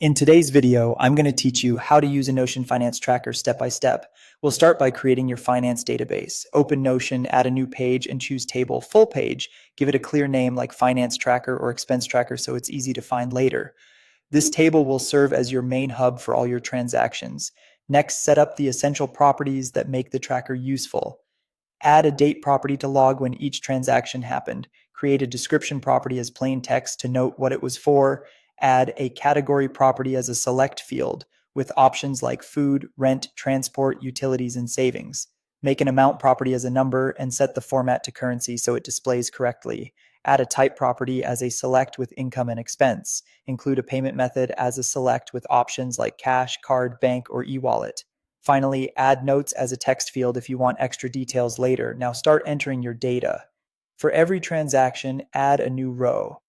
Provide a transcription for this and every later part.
In today's video, I'm going to teach you how to use a Notion Finance Tracker step by step. We'll start by creating your finance database. Open Notion, add a new page, and choose Table Full Page. Give it a clear name like Finance Tracker or Expense Tracker so it's easy to find later. This table will serve as your main hub for all your transactions. Next, set up the essential properties that make the tracker useful. Add a date property to log when each transaction happened. Create a description property as plain text to note what it was for. Add a category property as a select field with options like food, rent, transport, utilities, and savings. Make an amount property as a number and set the format to currency so it displays correctly. Add a type property as a select with income and expense. Include a payment method as a select with options like cash, card, bank, or e-wallet. Finally, add notes as a text field if you want extra details later. Now start entering your data. For every transaction, add a new row.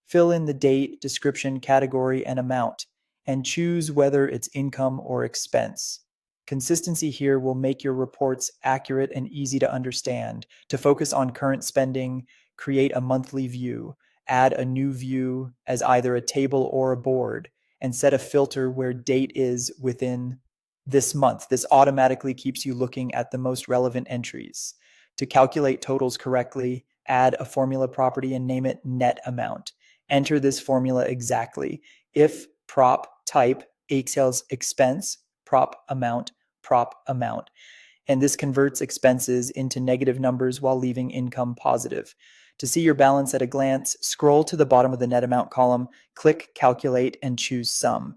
Fill in the date, description, category, and amount, and choose whether it's income or expense. Consistency here will make your reports accurate and easy to understand. To focus on current spending, create a monthly view. Add a new view as either a table or a board, and set a filter where date is within this month. This automatically keeps you looking at the most relevant entries. To calculate totals correctly, add a formula property and name it net amount. Enter this formula exactly. If prop type equals expense, prop amount, and this converts expenses into negative numbers while leaving income positive. To see your balance at a glance, scroll to the bottom of the net amount column, click calculate, and choose sum.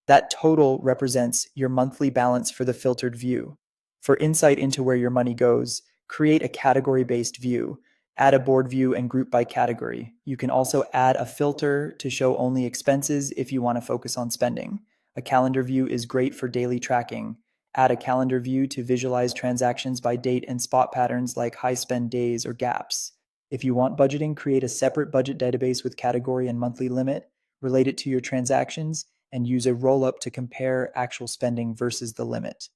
That total represents your monthly balance for the filtered view. For insight into where your money goes, create a category-based view. Add a board view and group by category. You can also add a filter to show only expenses if you want to focus on spending. A calendar view is great for daily tracking. Add a calendar view to visualize transactions by date and spot patterns like high spend days or gaps. If you want budgeting, create a separate budget database with category and monthly limit. Relate it to your transactions and use a roll-up to compare actual spending versus the limit.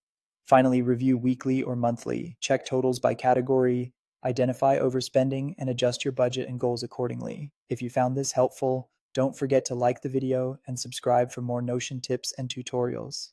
Finally, review weekly or monthly. Check totals by category, identify overspending, and adjust your budget and goals accordingly. If you found this helpful, don't forget to like the video and subscribe for more Notion tips and tutorials.